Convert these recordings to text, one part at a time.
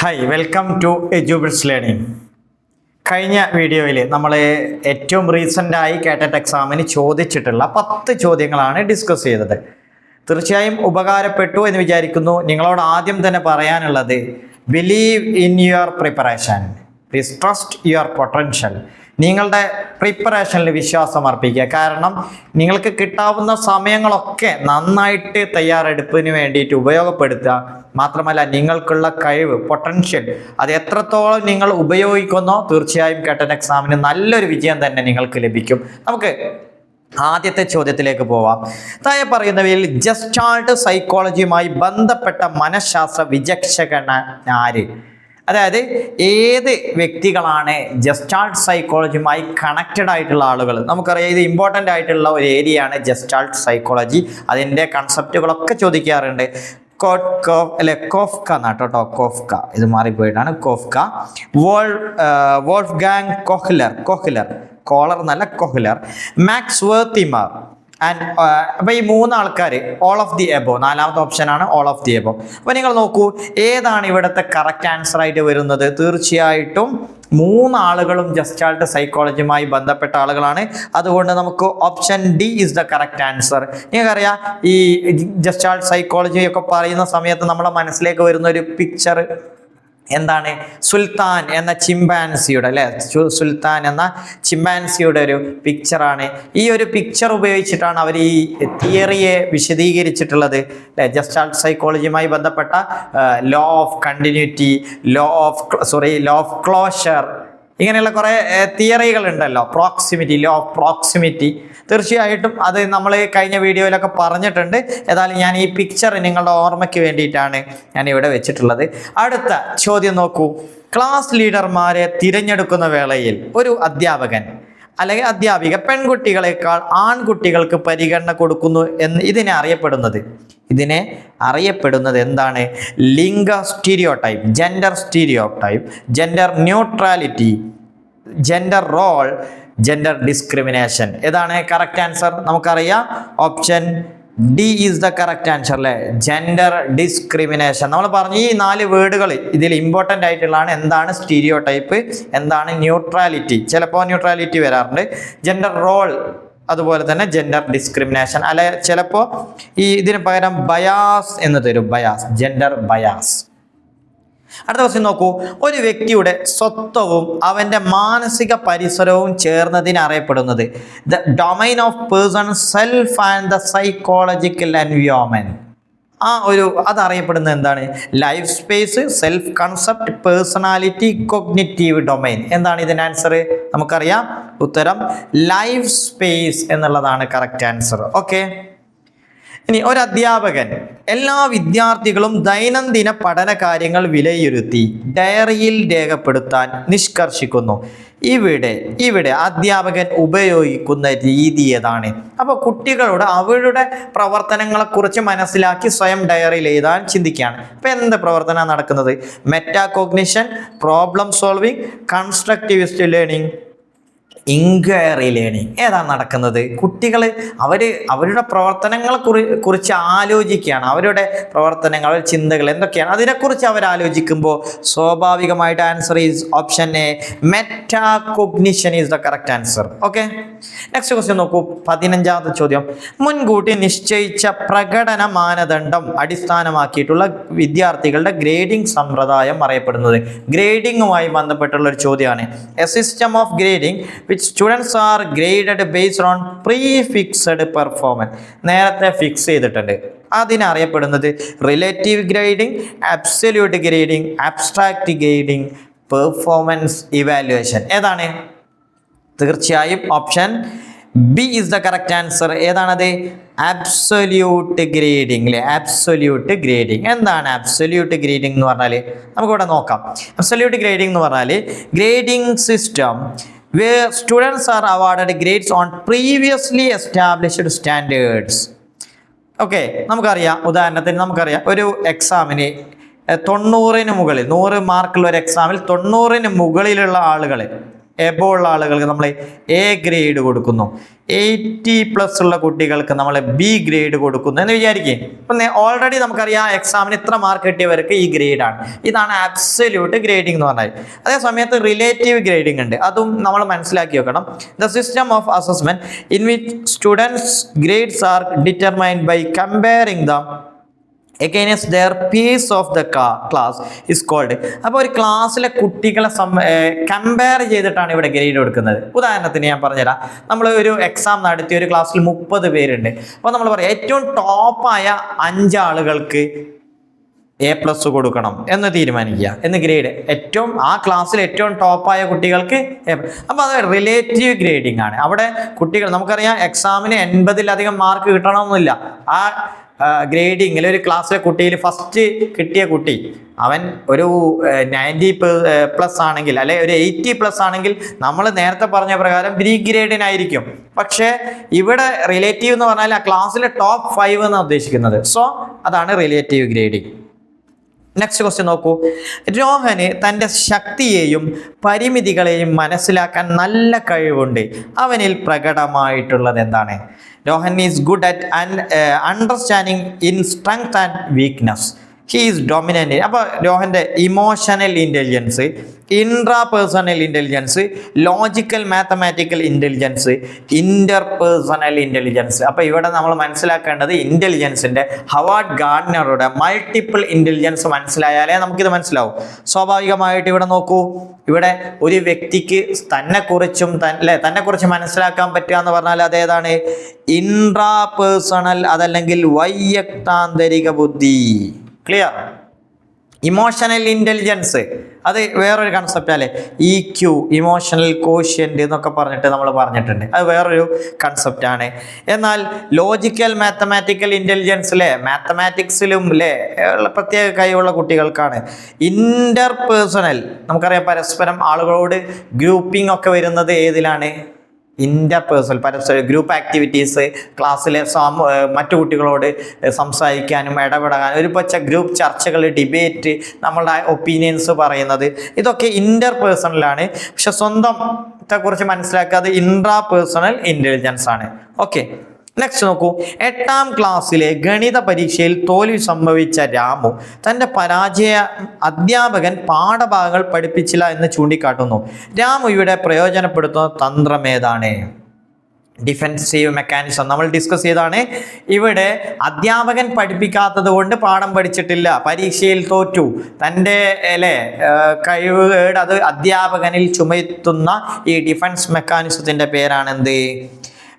Hi welcome to Edubits learning. കഴിഞ്ഞ വീഡിയോയിൽ നമ്മൾ ഏറ്റവും റീസെൻ്റായി കേട്ടറ്റ് എക്സാമിന് ചോദിച്ചിട്ടുള്ള 10 ചോദ്യങ്ങളാണ് ഡിസ്കസ് ചെയ്തത്. തീർച്ചയായും ഉപകാരപ്പെട്ടു എന്ന് വിചാരിക്കുന്നു. നിങ്ങളോട് ആദ്യം തന്നെ പറയാനുള്ളത്, believe in your preparation, please trust your potential. നിങ്ങളുടെ പ്രിപ്പറേഷനിൽ വിശ്വാസം അർപ്പിക്കുക. കാരണം നിങ്ങൾക്ക് കിട്ടാവുന്ന സമയങ്ങളൊക്കെ നന്നായിട്ട് തയ്യാറെടുപ്പിന് വേണ്ടിയിട്ട് ഉപയോഗപ്പെടുത്തുക. മാത്രമല്ല, നിങ്ങൾക്കുള്ള കഴിവ്, പൊട്ടൻഷ്യൽ, അത് എത്രത്തോളം നിങ്ങൾ ഉപയോഗിക്കുന്നോ തീർച്ചയായും കേട്ടറ്റ് എക്സാമിന് നല്ലൊരു വിജയം തന്നെ നിങ്ങൾക്ക് ലഭിക്കും. നമുക്ക് ആദ്യത്തെ ചോദ്യത്തിലേക്ക് പോവാം. താഴെ പറയുന്നവയിൽ ജസ്റ്റാൾട്ട് സൈക്കോളജിയുമായി ബന്ധപ്പെട്ട മനഃശാസ്ത്ര വിചക്ഷകൻ ആര്? അതായത് ഏത് വ്യക്തികളാണ് ജസ്റ്റാൾട്ട് സൈക്കോളജിയുമായി കണക്റ്റഡ് ആയിട്ടുള്ള ആളുകൾ? നമുക്കറിയാം, ഇത് ഇമ്പോർട്ടൻ്റ് ആയിട്ടുള്ള ഒരു ഏരിയയാണ് ജസ്റ്റാൾട്ട് സൈക്കോളജി. അതിൻ്റെ കൺസെപ്റ്റുകളൊക്കെ ചോദിക്കാറുണ്ട്. കോഫ്ക എന്നാട്ടോ, കോഫ്ക, ഇത് മാറിപ്പോയിട്ടാണ് കോഫ്ക. വോൾഫ്ഗാങ് കോഹ്ലർ, കോളർ എന്നല്ല, കോഹ്ലർ, മാക്സ് വെർത്തിമർ ആൻഡ് അപ്പോൾ ഈ 3 ആൾക്കാർ ഓൾ ഓഫ് ദി എബോ, 4ാമത്തെ ഓപ്ഷനാണ് ഓൾ ഓഫ് ദി എബോ. അപ്പോൾ നിങ്ങൾ നോക്കൂ, ഏതാണ് ഇവിടുത്തെ കറക്റ്റ് ആൻസർ ആയിട്ട് വരുന്നത്? തീർച്ചയായിട്ടും 3 ആളുകളും ജസ്റ്റാൾട്ട് സൈക്കോളജിയുമായി ബന്ധപ്പെട്ട ആളുകളാണ്. അതുകൊണ്ട് നമുക്ക് option D is the correct answer. നിങ്ങൾക്കറിയാം, ഈ ജസ്റ്റാൾട്ട് സൈക്കോളജി ഒക്കെ പറയുന്ന സമയത്ത് നമ്മുടെ മനസ്സിലേക്ക് വരുന്ന ഒരു പിക്ചർ എന്താണ്? സുൽത്താൻ എന്ന ചിമ്പാൻസിയുടെ, അല്ലെ, സുൽത്താൻ എന്ന ചിമ്പാൻസിയുടെ ഒരു പിക്ചറാണ്. ഈ ഒരു പിക്ചർ ഉപയോഗിച്ചിട്ടാണ് അവർ ഈ തിയറിയെ വിശദീകരിച്ചിട്ടുള്ളത്. ജസ്റ്റാൾട്ട് സൈക്കോളജിയുമായി ബന്ധപ്പെട്ട law of continuity, law of closure, ഇങ്ങനെയുള്ള കുറേ തിയറികൾ ഉണ്ടല്ലോ. പ്രോക്സിമിറ്റി, ലോ ഓഫ് പ്രോക്സിമിറ്റി, തീർച്ചയായിട്ടും അത് നമ്മൾ കഴിഞ്ഞ വീഡിയോയിലൊക്കെ പറഞ്ഞിട്ടുണ്ട്. ഏതായാലും ഞാൻ ഈ പിക്ചർ നിങ്ങളുടെ ഓർമ്മയ്ക്ക് വേണ്ടിയിട്ടാണ് ഞാൻ ഇവിടെ വെച്ചിട്ടുള്ളത്. അടുത്ത ചോദ്യം നോക്കൂ. ക്ലാസ് ലീഡർമാരെ തിരഞ്ഞെടുക്കുന്ന വേളയിൽ ഒരു അധ്യാപകൻ അല്ലെങ്കിൽ അധ്യാപിക പെൺകുട്ടികളെക്കാൾ ആൺകുട്ടികൾക്ക് പരിഗണന കൊടുക്കുന്നു എന്ന് ഇതിനെ അറിയപ്പെടുന്നത് എന്താണ്? ലിംഗ stereotype, gender stereotype, gender neutrality, gender role, gender discrimination. ഏതാണ് കറക്റ്റ് ആൻസർ? നമുക്കറിയാം, option D is the correct answer, അല്ലേ, ജെൻഡർ ഡിസ്ക്രിമിനേഷൻ. നമ്മൾ പറഞ്ഞു ഈ 4 വേർഡുകൾ ഇതിൽ ഇമ്പോർട്ടൻ്റ് ആയിട്ടുള്ളതാണ്. എന്താണ് സ്റ്റീരിയോ ടൈപ്പ്, എന്താണ് ന്യൂട്രാലിറ്റി, ചിലപ്പോൾ ന്യൂട്രാലിറ്റി വരാറുണ്ട്, ജെൻഡർ റോൾ, അതുപോലെ തന്നെ ജെൻഡർ ഡിസ്ക്രിമിനേഷൻ, അല്ലെ ചിലപ്പോൾ ഇതിന് പകരം ബയാസ് എന്ന് തരും, ബയാസ്, ജെൻഡർ ബയാസ്. അടുത്ത ക്വസ്റ്റ്യൻ നോക്കൂ. ഒരു വ്യക്തിയുടെ സ്വത്വവും അവൻ്റെ മാനസിക പരിസരവും ചേർന്നതിന് അറിയപ്പെടുന്നത് the domain of person self and the psychological environment. അതറിയപ്പെടുന്നത് എന്താണ്? Life space, self concept, personality, cognitive domain. എന്താണ് ഇതിൻ്റെ ആൻസർ? നമുക്കറിയാം, ഉത്തരം ലൈഫ് സ്പേസ് എന്നുള്ളതാണ് കറക്റ്റ് ആൻസർ. ഓക്കെ, ഇനി ഒരു അധ്യാപകൻ എല്ലാ വിദ്യാർത്ഥികളും ദൈനംദിന പഠന കാര്യങ്ങൾ വിലയിരുത്തി ഡയറിയിൽ രേഖപ്പെടുത്താൻ നിഷ്കർഷിക്കുന്നു. ഇവിടെ അധ്യാപകൻ ഉപയോഗിക്കുന്ന രീതി ഏതാണ്? അപ്പോൾ കുട്ടികളോട് അവരുടെ പ്രവർത്തനങ്ങളെക്കുറിച്ച് മനസ്സിലാക്കി സ്വയം ഡയറിയിൽ എഴുതാൻ ചിന്തിക്കുകയാണ്. അപ്പോൾ എന്ത് പ്രവർത്തനമാണ് നടക്കുന്നത്? Metacognition, problem solving, constructivist learning, inquiry learning. ഏതാണ് നടക്കുന്നത്? കുട്ടികൾ അവരുടെ പ്രവർത്തനങ്ങളെ കുറിച്ച് ആലോചിക്കുകയാണ്. അവരുടെ പ്രവർത്തനങ്ങൾ, ചിന്തകൾ എന്തൊക്കെയാണ്, അതിനെക്കുറിച്ച് അവർ ആലോചിക്കുമ്പോൾ സ്വാഭാവികമായിട്ട് answer is option A, metacognition is the correct answer. Okay, next question നോക്കൂ. 15ാമത്തെ ചോദ്യം. മുൻകൂട്ടി നിശ്ചയിച്ച പ്രകടന മാനദണ്ഡം അടിസ്ഥാനമാക്കിയിട്ടുള്ള വിദ്യാർത്ഥികളുടെ ഗ്രേഡിംഗ് സമ്പ്രദായം അറിയപ്പെടുന്നത്? ഗ്രേഡിങ്ങുമായി ബന്ധപ്പെട്ടുള്ള ഒരു ചോദ്യമാണ്. A system of grading which students are graded based on prefixed performance. നേരത്തെ ഫിക്സ് ചെയ്തിട്ടുണ്ട്. അതിനറിയപ്പെടുന്നത് relative grading, absolute grading, abstract grading, performance evaluation. ഏതാണ്? തീർച്ചയായും option B is the correct answer. ഏതാണത്? അബ്സൊല്യൂട്ട് ഗ്രേഡിംഗ്, അല്ലേ, അബ്സൊല്യൂട്ട് ഗ്രേഡിംഗ്. എന്താണ് absolute grading എന്ന് പറഞ്ഞാൽ? നമുക്കിവിടെ നോക്കാം. അബ്സൊല്യൂട്ട് ഗ്രേഡിംഗ് എന്ന് പറഞ്ഞാൽ grading system where students are awarded grades on previously established standards. Okay, നമുക്കറിയാം, ഉദാഹരണത്തിന് നമുക്കറിയാം, ഒരു എക്സാമിന് 90-ന് മുകളിൽ, 100 മാർക്കുള്ള ഒരു എക്സാമിൽ 90-ന് മുകളിലുള്ള ആളുകൾ എബോ ഉള്ള ആളുകൾക്ക് നമ്മൾ എ ഗ്രേഡ് കൊടുക്കുന്നു, 80+ ഉള്ള കുട്ടികൾക്ക് നമ്മൾ ബി ഗ്രേഡ് കൊടുക്കുന്നു എന്ന് വിചാരിക്കും. ഇപ്പം ഓൾറെഡി നമുക്കറിയാം എക്സാമിന് ഇത്ര മാർക്ക് കിട്ടിയവർക്ക് ഈ ഗ്രേഡാണ്. ഇതാണ് അബ്സല്യൂട്ട് ഗ്രേഡിംഗ് എന്ന് പറഞ്ഞാൽ. അതേ സമയത്ത് റിലേറ്റീവ് ഗ്രേഡിംഗ് ഉണ്ട്, അതും നമ്മൾ മനസ്സിലാക്കി വെക്കണം. The system of assessment in which students grades are determined by comparing the against their peers of the class is called. അപ്പോൾ ഒരു ക്ലാസ്സിലെ കുട്ടികളെ കമ്പയർ ചെയ്തിട്ടാണ് ഇവിടെ ഗ്രേഡ് കൊടുക്കുന്നത്. ഉദാഹരണത്തിന് ഞാൻ പറഞ്ഞുതരാം. നമ്മൾ ഒരു എക്സാം നടത്തി, ഒരു ക്ലാസ്സിൽ 30 പേരുണ്ട്. അപ്പോൾ നമ്മൾ പറയാം ഏറ്റവും ടോപ്പായ 5 ആളുകൾക്ക് A+ കൊടുക്കണം എന്ന് തീരുമാനിക്കുക, എന്ന് ഗ്രേഡ്. ഏറ്റവും ആ ക്ലാസ്സിൽ ഏറ്റവും ടോപ്പായ കുട്ടികൾക്ക് അപ്പോൾ അത് റിലേറ്റീവ് ഗ്രേഡിംഗ് ആണ്. അവിടെ കുട്ടികൾ നമുക്കറിയാം എക്സാമിന് 80-ലധികം മാർക്ക് കിട്ടണമെന്നില്ല. ആ ഗ്രേഡിങ്ങിൽ ഒരു ക്ലാസ്സിലെ കുട്ടിയിൽ ഫസ്റ്റ് കിട്ടിയ കുട്ടി അവൻ ഒരു 90+ ആണെങ്കിൽ, അല്ലെ ഒരു 80+ ആണെങ്കിൽ നമ്മൾ നേരത്തെ പറഞ്ഞ പ്രകാരം ബി ഗ്രേഡിനായിരിക്കും. പക്ഷേ ഇവിടെ റിലേറ്റീവ് എന്ന് പറഞ്ഞാൽ ആ ക്ലാസ്സിലെ ടോപ്പ് 5 എന്നാണ് ഉദ്ദേശിക്കുന്നത്. സോ അതാണ് റിലേറ്റീവ് ഗ്രേഡിംഗ്. നെക്സ്റ്റ് ക്വസ്റ്റ്യൻ നോക്കൂ. രോഹന് തൻ്റെ ശക്തിയെയും പരിമിതികളെയും മനസ്സിലാക്കാൻ നല്ല കഴിവുണ്ട്. അവനിൽ പ്രകടമായിട്ടുള്ളത് എന്താണ്? Rohan is good at understanding in strength and weakness. He is dominant. അപ്പോൾ രോഹൻ്റെ emotional intelligence, intrapersonal intelligence, logical mathematical intelligence, interpersonal intelligence. അപ്പോൾ ഇവിടെ നമ്മൾ മനസ്സിലാക്കേണ്ടത് ഇൻ്റലിജൻസിൻ്റെ ഹവാർഡ് ഗാർഡനറുടെ മൾട്ടിപ്പിൾ ഇൻ്റലിജൻസ് മനസ്സിലായാലേ നമുക്കിത് മനസ്സിലാവും. സ്വാഭാവികമായിട്ട് ഇവിടെ നോക്കൂ, ഇവിടെ ഒരു വ്യക്തിക്ക് തന്നെക്കുറിച്ച് മനസ്സിലാക്കാൻ പറ്റുക എന്ന് പറഞ്ഞാൽ അതേതാണ്? ഇൻട്രാപേഴ്സണൽ, അതല്ലെങ്കിൽ വൈയക്താന്തരിക ബുദ്ധി. ക്ലിയർ? ഇമോഷണൽ ഇൻ്റലിജൻസ് അത് വേറൊരു കൺസെപ്റ്റ് അല്ലേ. EQ, ഇമോഷണൽ കോഷ്യൻ്റ് എന്നൊക്കെ പറഞ്ഞിട്ട് നമ്മൾ പറഞ്ഞിട്ടുണ്ട്, അത് വേറൊരു കൺസെപ്റ്റാണ്. എന്നാൽ ലോജിക്കൽ മാത്തമാറ്റിക്കൽ ഇൻ്റലിജൻസിലെ മാത്തമാറ്റിക്സിലും പ്രത്യേക കഴിവുള്ള കുട്ടികൾക്കാണ്. ഇൻ്റർപേഴ്സണൽ നമുക്കറിയാം, പരസ്പരം ആളുകളോട് ഗ്രൂപ്പിംഗ് ഒക്കെ വരുന്നത് ഏതിലാണ്? ഇൻ്റർപേഴ്സണൽ, പരസ്പരം ഗ്രൂപ്പ് ആക്ടിവിറ്റീസ്, ക്ലാസ്സിലെ മറ്റു കുട്ടികളോട് സംസാരിക്കാനും ഇടപെടാനും, ഒരു ഗ്രൂപ്പ് ചർച്ചകൾ, ഡിബേറ്റ്, നമ്മളുടെ ഒപ്പീനിയൻസ് പറയുന്നത്, ഇതൊക്കെ ഇൻ്റർപേഴ്സണലാണ്. പക്ഷെ സ്വന്തത്തെക്കുറിച്ച് മനസ്സിലാക്കാതെ ഇൻട്രാപേഴ്സണൽ ഇൻ്റലിജൻസ് ആണ്. ഓക്കെ, നെക്സ്റ്റ് നോക്കൂ. 8ാം ക്ലാസ്സിലെ ഗണിത പരീക്ഷയിൽ തോൽവി സംഭവിച്ച രാമു തൻ്റെ അധ്യാപകൻ പാഠഭാഗങ്ങൾ പഠിപ്പിച്ചില്ല എന്ന് ചൂണ്ടിക്കാട്ടുന്നു. രാമു ഇവിടെ പ്രയോജനപ്പെടുത്തുന്ന തന്ത്രം ഏതാണ്? ഡിഫെൻസീവ് മെക്കാനിസം നമ്മൾ ഡിസ്കസ് ചെയ്താണ്. ഇവിടെ അധ്യാപകൻ പഠിപ്പിക്കാത്തത് കൊണ്ട് പാഠം പഠിച്ചിട്ടില്ല, പരീക്ഷയിൽ തോറ്റു, തൻ്റെ കഴിവുകേട് അത് അധ്യാപകനിൽ ചുമത്തുന്ന ഈ ഡിഫൻസ് മെക്കാനിസത്തിൻ്റെ പേരാണെന്ത്?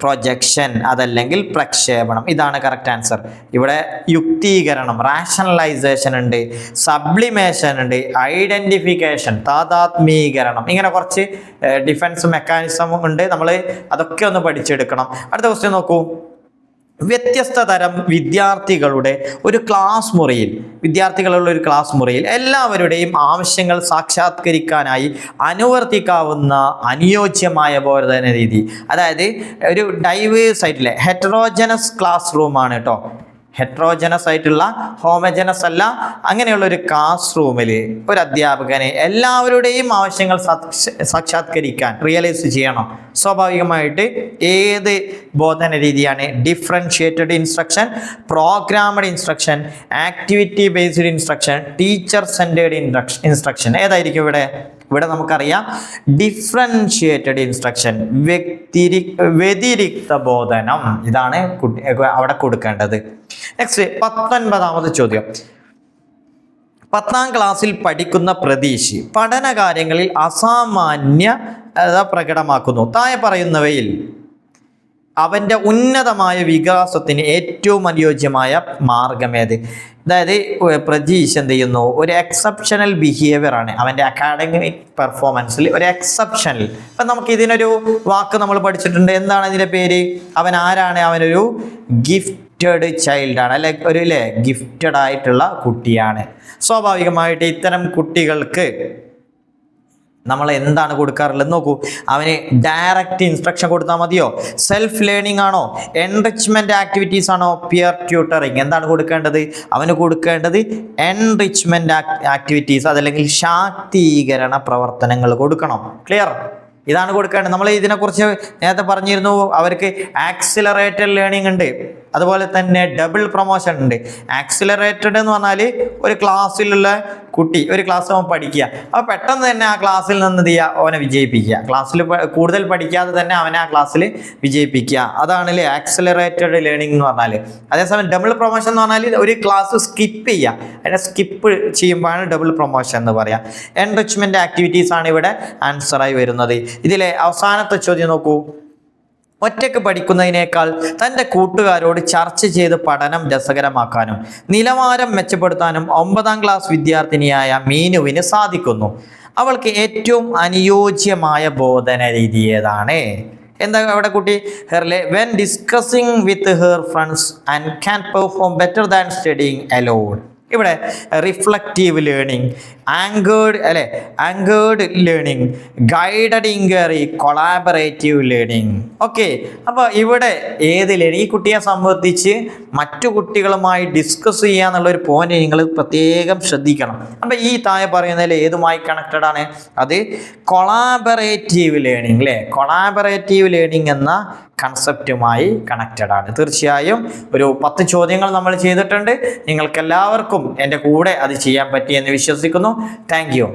പ്രൊജക്ഷൻ, അതല്ലെങ്കിൽ പ്രക്ഷേപണം. ഇതാണ് കറക്റ്റ് ആൻസർ. ഇവിടെ യുക്തീകരണം, റാഷണലൈസേഷൻ ഉണ്ട്, സബ്ലിമേഷൻ ഉണ്ട്, ഐഡന്റിഫിക്കേഷൻ, താതാത്മീകരണം, ഇങ്ങനെ കുറച്ച് ഡിഫൻസ് മെക്കാനിസം ഉണ്ട്. നമ്മൾ അതൊക്കെ ഒന്ന് പഠിച്ചെടുക്കണം. അടുത്ത ക്വസ്റ്റ്യൻ നോക്കൂ. വ്യത്യസ്ത തരം വിദ്യാർത്ഥികളുള്ള ഒരു ക്ലാസ് മുറിയിൽ എല്ലാവരുടെയും ആവശ്യങ്ങൾ സാക്ഷാത്കരിക്കാനായി അനുവർത്തിക്കാവുന്ന അനുയോജ്യമായ ബോധന രീതി, അതായത് ഒരു ഡൈവേഴ്സ് ആയിട്ടുള്ള ഹെറ്ററോജനസ് ക്ലാസ് റൂമാണ് കേട്ടോ. ഹെറ്ററോജനസ് ആയിട്ടുള്ള, ഹോമജനസ് അല്ല, അങ്ങനെയുള്ള ഒരു ക്ലാസ് റൂമിൽ ഒരു അധ്യാപകനെ എല്ലാവരുടെയും ആവശ്യങ്ങൾ സാക്ഷാത്കരിക്കാൻ റിയലൈസ് ചെയ്യണം. സ്വാഭാവികമായിട്ട് ഏത് ബോധന രീതിയാണ്? Differentiated instruction, programmed instruction, activity based instruction, teacher centred instruction. ഏതായിരിക്കും ഇവിടെ? ഇവിടെ നമുക്കറിയാം ഡിഫറൻഷിയേറ്റഡ് ഇൻസ്ട്രക്ഷൻ, വ്യതിരിക്ത ബോധനം, ഇതാണ് അവിടെ കൊടുക്കേണ്ടത്. നെക്സ്റ്റ് 19ാമത് ചോദ്യം. 10ാം ക്ലാസ്സിൽ പഠിക്കുന്ന പ്രതീഷ് പഠനകാര്യങ്ങളിൽ അസാമാന്യത പ്രകടമാക്കുന്നു. താഴെ പറയുന്നവയിൽ അവൻ്റെ ഉന്നതമായ വികാസത്തിന് ഏറ്റവും അനുയോജ്യമായ മാർഗമേത്? അതായത് പ്രതീഷ് എന്ത് ചെയ്യുന്നു? ഒരു എക്സെപ്ഷണൽ ബിഹേവിയർ ആണ് അവൻ്റെ അക്കാഡമിക് പെർഫോമൻസിൽ, ഒരു എക്സെപ്ഷണൽ. ഇപ്പം നമുക്ക് ഇതിനൊരു വാക്ക് നമ്മൾ പഠിച്ചിട്ടുണ്ട്. എന്താണ് ഇതിൻ്റെ പേര്? അവൻ ആരാണ്? അവനൊരു ഗിഫ്റ്റഡ് ചൈൽഡാണ്, അല്ലെ ഒരു ഗിഫ്റ്റഡ് ആയിട്ടുള്ള കുട്ടിയാണ്. സ്വാഭാവികമായിട്ട് ഇത്തരം കുട്ടികൾക്ക് നമ്മൾ എന്താണ് കൊടുക്കാറുള്ളത് നോക്കൂ. അവന് ഡയറക്റ്റ് ഇൻസ്ട്രക്ഷൻ കൊടുത്താൽ മതിയോ? സെൽഫ് ലേണിംഗ് ആണോ? എൻറിച്ച്മെന്റ് ആക്ടിവിറ്റീസ് ആണോ? Peer tutoring? എന്താണ് കൊടുക്കേണ്ടത്? അവന് കൊടുക്കേണ്ടത് എൻറിച്ച്മെന്റ് ആക്ടിവിറ്റീസ്, അതല്ലെങ്കിൽ ശാക്തീകരണ പ്രവർത്തനങ്ങൾ കൊടുക്കണം. ക്ലിയർ? ഇതാണ് കൊടുക്കേണ്ടത്. നമ്മൾ ഇതിനെക്കുറിച്ച് നേരത്തെ പറഞ്ഞിരുന്നു. അവർക്ക് ആക്സിലറേറ്റഡ് ലേണിംഗ് ഉണ്ട്, അതുപോലെ തന്നെ ഡബിൾ പ്രൊമോഷൻ ഉണ്ട്. ആക്സിലറേറ്റഡ് എന്ന് പറഞ്ഞാൽ ഒരു ക്ലാസ്സിലുള്ള കുട്ടി ഒരു ക്ലാസ് അവൻ പഠിക്കുക, അപ്പോൾ പെട്ടെന്ന് തന്നെ ആ ക്ലാസ്സിൽ നിന്ന് എന്ത് ചെയ്യുക, അവനെ വിജയിപ്പിക്കുക. ക്ലാസ്സിൽ കൂടുതൽ പഠിക്കാതെ തന്നെ അവനെ ആ ക്ലാസ്സിൽ വിജയിപ്പിക്കുക. അതാണല്ലേ ആക്സിലറേറ്റഡ് ലേണിംഗ് എന്ന് പറഞ്ഞാൽ. അതേസമയം ഡബിൾ പ്രൊമോഷൻ എന്ന് പറഞ്ഞാൽ ഒരു ക്ലാസ് സ്കിപ്പ് ചെയ്യുക, അതിനെ സ്കിപ്പ് ചെയ്യുമ്പോഴാണ് ഡബിൾ പ്രൊമോഷൻ എന്ന് പറയാം. എൻറിച്ച്മെന്റ് ആക്ടിവിറ്റീസ് ആണ് ഇവിടെ ആൻസറായി വരുന്നത്. ഇതിലെ അവസാനത്തെ ചോദ്യം നോക്കൂ. ഒറ്റയ്ക്ക് പഠിക്കുന്നതിനേക്കാൾ തൻ്റെ കൂട്ടുകാരോട് ചർച്ച ചെയ്ത് പഠനം രസകരമാക്കാനും നിലവാരം മെച്ചപ്പെടുത്താനും 9ാം ക്ലാസ് വിദ്യാർത്ഥിനിയായ മീനുവിന് സാധിക്കുന്നു. അവൾക്ക് ഏറ്റവും അനുയോജ്യമായ ബോധന രീതി ഏതാണ്? എന്താ അവിടെ കുട്ടി when discussing with her friends and can perform better than studying alone. ഇവിടെ reflective learning, anchored learning, guided inquiry, collaborative learning. Okay, അപ്പോൾ ഇവിടെ ഏത് ലേണിംഗ്, ഈ കുട്ടിയെ സംബന്ധിച്ച് മറ്റു കുട്ടികളുമായി ഡിസ്കസ് ചെയ്യുക എന്നുള്ളൊരു പോയിന്റ് നിങ്ങൾ പ്രത്യേകം ശ്രദ്ധിക്കണം. അപ്പോൾ ഈ താഴെ പറയുന്നതിൽ ഏതുമായി കണക്റ്റഡ് ആണ്? അത് കൊളാബറേറ്റീവ് ലേണിംഗ് അല്ലേ, കൊളാബറേറ്റീവ് ലേണിംഗ് എന്ന കൺസെപ്റ്റുമായി കണക്റ്റഡ് ആണ്. തീർച്ചയായും ഒരു 10 ചോദ്യങ്ങൾ നമ്മൾ ചെയ്തിട്ടുണ്ട്. നിങ്ങൾക്ക് എല്ലാവർക്കും എൻ്റെ കൂടെ അത് ചെയ്യാൻ പറ്റിയെന്ന് വിശ്വസിക്കുന്നു. Thank you.